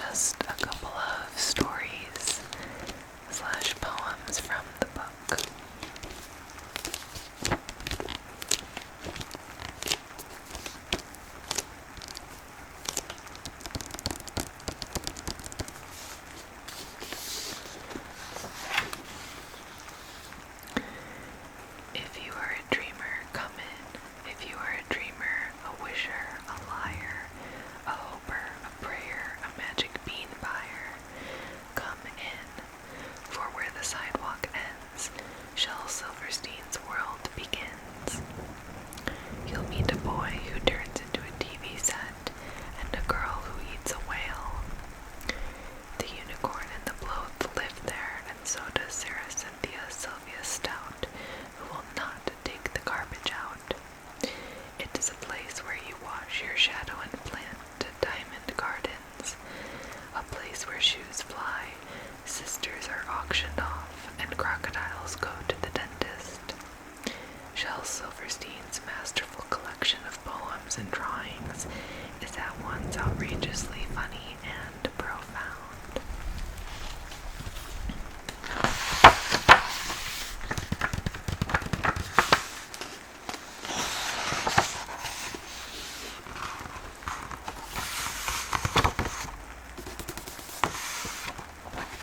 just a couple of stories slash poems from the book. If you are a dreamer, come in. If you are a dreamer, a wisher, a liar, a hoper, a prayer, a magic bean buyer, come in. For where the sidewalk ends, Shel Silverstein's world begins. You'll meet a boy who turns into a TV set, and a girl who eats a whale. The unicorn and the bloat live there, and so does Sarah Cynthia Sylvia Stout, who will not take the garbage out. It is a place where you wash your shadow and plant diamond gardens, a place where shoes fly, sisters are auctioned off, and crocodiles go to the dentist. Shel Silverstein's masterful collection of poems and drawings is at once outrageously funny and profound.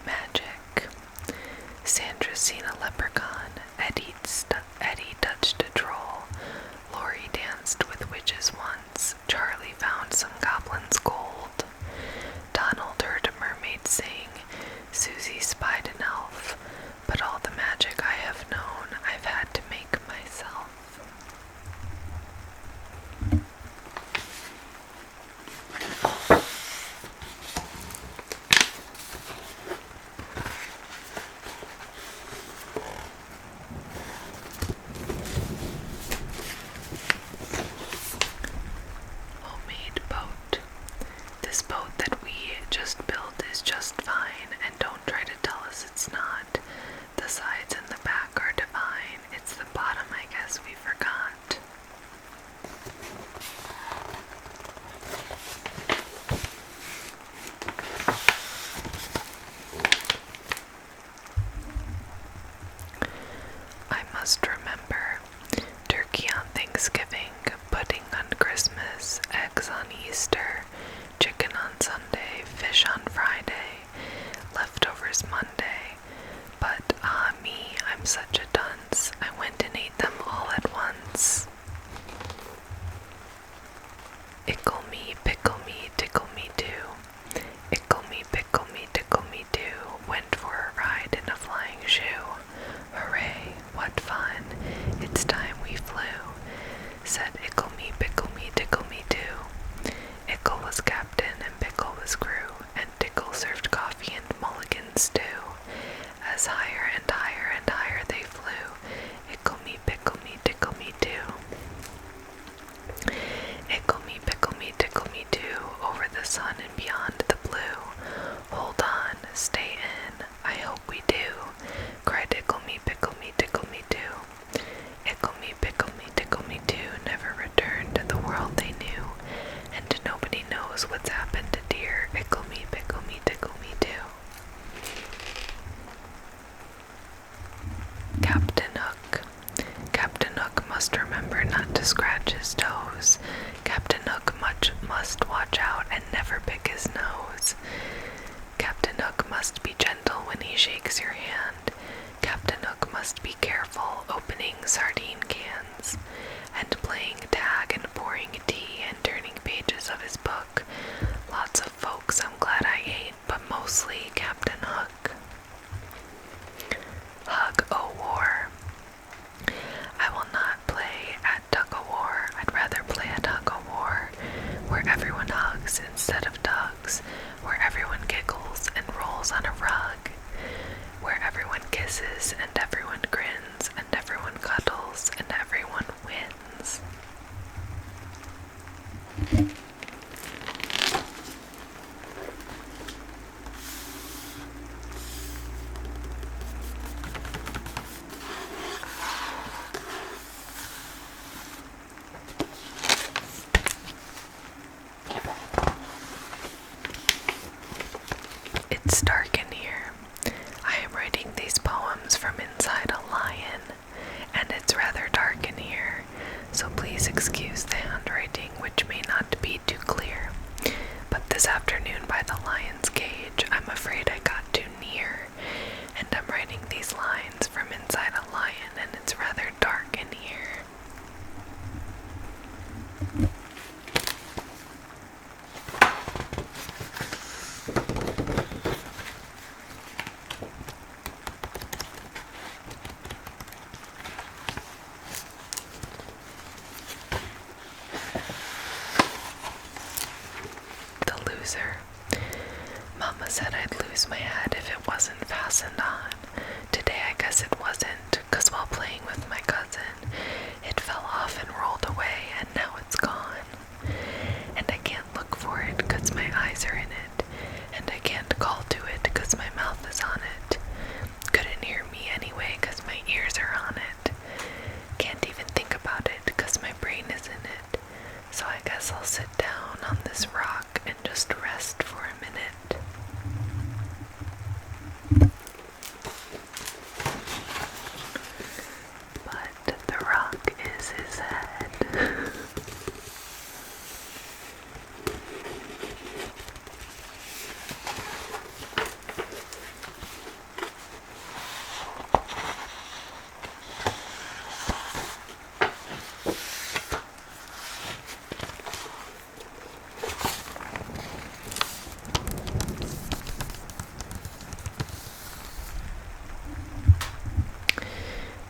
Magic. Sandra's seen a leprechaun, Eddie touched a troll, Lori danced with witches once, Charlie found some goblin's gold, Donald heard a mermaid sing, Susie spied an elf, but all the magic I have known I've had to make myself. Homemade boat. This boat that we just built is just fine, and don't try to tell us it's not. The sides and the back are divine. It's the bottom, I guess, we forgot. I must remember. Turkey on Thanksgiving, pudding on Christmas, eggs on Easter, chicken on Sunday, fish on Friday, leftovers Monday. But me, I'm such a dunce, I went and ate them all at once. Ickle me, pickle me, tickle me too. Ickle me, pickle me, tickle me too. Went for a ride in a flying shoe. Hooray, what fun, it's time we flew. Said Ickle me, pickle me, tickle me too. Ickle was captain and Pickle was crew, and Tickle served coffee and mulligans too. As higher and higher and higher they flew, Ickle me, pickle me, tickle me too. Ickle me, pickle me, tickle me too, over the sun and beyond the blue. Hold on, stay in, I hope we do, cried Ickle me, pickle me, tickle me too. Ickle me, pickle me, tickle me too, never returned to the world they knew, and nobody knows what's happened to dear Ickle me, pickle me, tickle me too. Captain Hook. Captain Hook must remember not to scratch his toes. Captain Hook must watch out and never pick his nose. Captain Hook must be gentle when he shakes your hand. Captain Hook must be careful opening sardine cans, and playing tag and pouring tea and turning pages of his book. Lots of folks I'm glad I ain't, but mostly Captain Hook. Hug-o-war. I will not play at tug-o-war. I'd rather play at hug-o-war, where everyone hugs instead of tugs, where everyone giggles and rolls on a rug, where everyone kisses and everyone grins and everyone cuddles and everyone wins. this afternoon by the lion's cage. I'm afraid I got too near, and I'm writing these lines from inside a lion, and it's rather dark in here. The loser. Mama said I'd lose my head if it wasn't fastened on. Today I guess it wasn't, 'cause while playing with my cousin, it fell off and rolled away, and now it's gone. And I can't look for it 'cause my eyes are in it, and I can't call to it 'cause my mouth is on it. Couldn't hear me anyway 'cause my ears are on it. Can't even think about it 'cause my brain is in it. So I guess I'll sit down on this rock and just rest for a minute. But the rock is his head.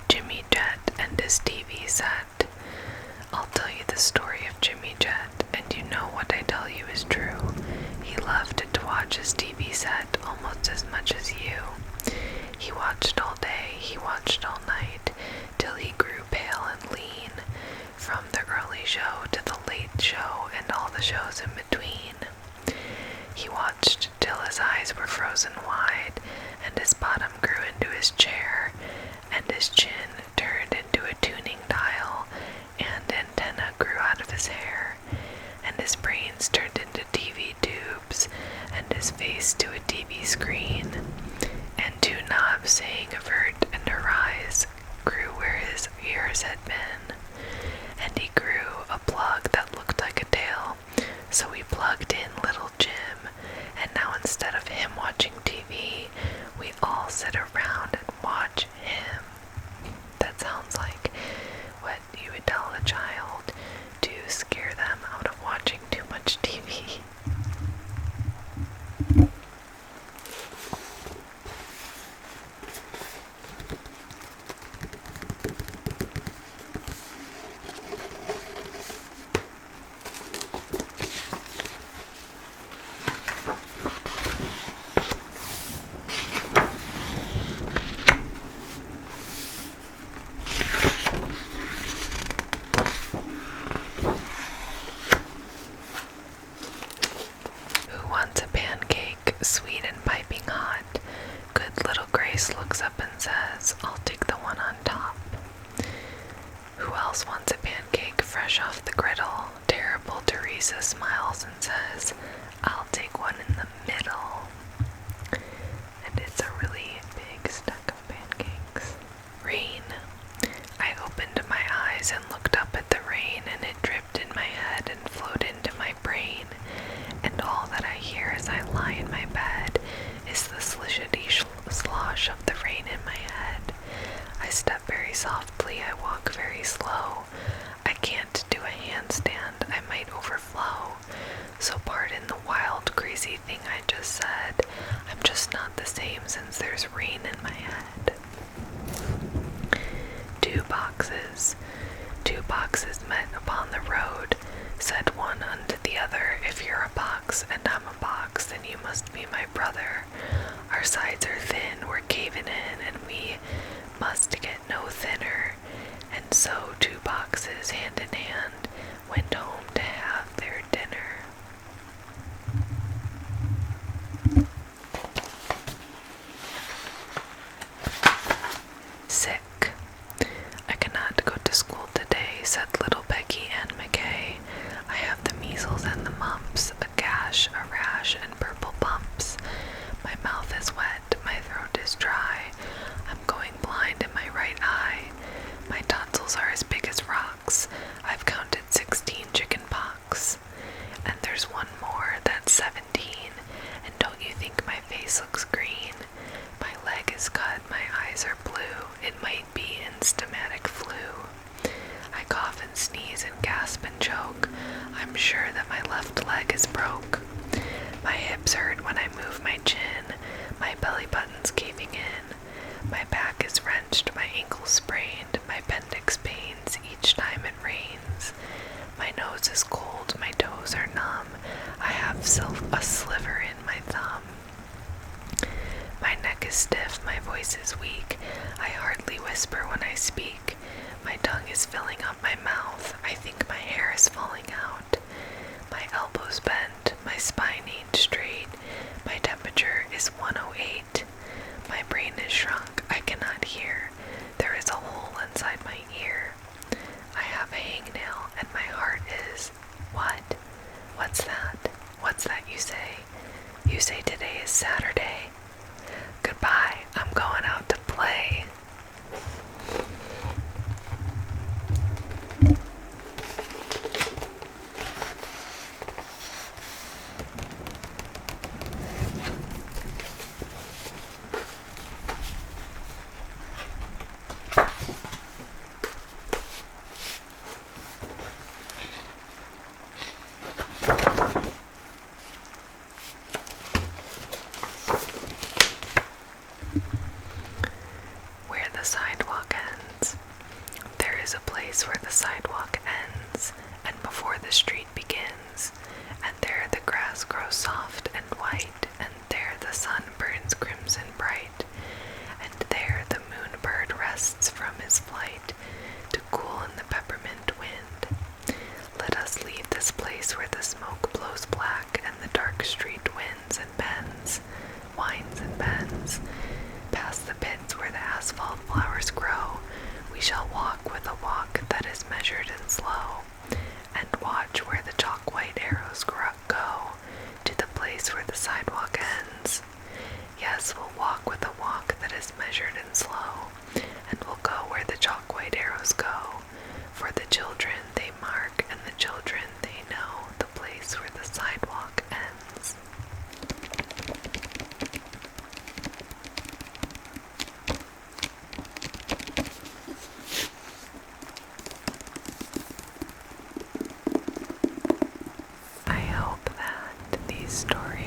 Jimmy Jet and his TV set. I'll tell you the story of Jimmy Jet, and you know what I tell you is true. He loved to watch his TV set almost as much as you. He watched all day, he watched all night, till he grew pale and lean, from the early show to the late show and all the shows in between. He watched till his eyes were frozen wide, and his bottom grew into his chair, and his chin turned into a tuning dial, and antenna grew out of his hair, and his brains turned into TV tubes, and his face to a TV screen, and two knobs saying avert and arise grew where his ears had been, and he grew a plug that looked like a tail, so we plugged in little Jim, and now instead of him watching TV, we all sit around and watch him. That sounds like what you would tell a child to scare them out of watching too much TV. Who wants a pancake, sweet and piping hot? Good little Grace looks up and says, I'll take the one on top. Who else wants a pancake fresh off the griddle? Terrible Teresa smiles and says, I'll take one in the middle. And it's a really big stack of pancakes. Rain. I opened my eyes and looked up at the rain, and it dripped in my head and flowed into my brain. And all that I hear as I lie in my bed is the slishity slosh of the rain in my head. I step very softly, I walk very slow. I can't do a handstand, I might overflow. So pardon the wild, crazy thing I just said. I'm just not the same since there's rain in my head. Two boxes met upon the road, said one unto the other, if you're a box and I'm a box, then you must be my brother. Our sides are thin, we're caving in, and we must get no thinner. And so two boxes, hand in hand, went home to have their dinner. Sick. I cannot go to school today, said little Becky Ann McKay. I have the measles and the mumps, a gash, a rash, and purple bumps. My mouth is wet, my throat is dry. I'm going blind in my right eye. My tonsils are as big as rocks. I've counted 16 chicken 17, and don't you think my face looks green? My leg is cut, my eyes are blue, it might be instamatic flu. I cough and sneeze and gasp and choke, I'm sure that my left leg is broke. My hips hurt when I move my chin, my belly button's caving in. My back is wrenched, my ankle sprained, my appendix pains each time it rains. My nose is cold, my toes are numb, I have a sliver in my thumb. My neck is stiff, my voice is weak, I hardly whisper when I speak. My tongue is filling up my mouth, I think my hair is falling out. My elbows bent, my spine ain't straight, my temperature is 108. My brain is shrunk, I cannot hear, there is a hole inside my ear. I have a hangnail and my heart is, what? What's that? What's that you say? You say today is Saturday. Goodbye, I'm going out to play. Where the sidewalk ends. There is a place where the sidewalk ends, and before the street begins, and there the grass grows soft and white, and there the sun burns crimson bright, and there the moonbird rests from his flight, to cool in the peppermint wind. Let us leave this place where the smoke blows black, and the dark street winds and bends, winds and bends. Past the pits where the asphalt flowers grow, we shall walk with a walk that is measured and slow, and watch where the chalk white arrows go, to the place where the sidewalk ends. Yes, we'll walk with a walk that is measured and slow, and we'll go where the chalk white arrows go, for the children they mark, and the children they know the place where the sidewalk ends. I hope that these stories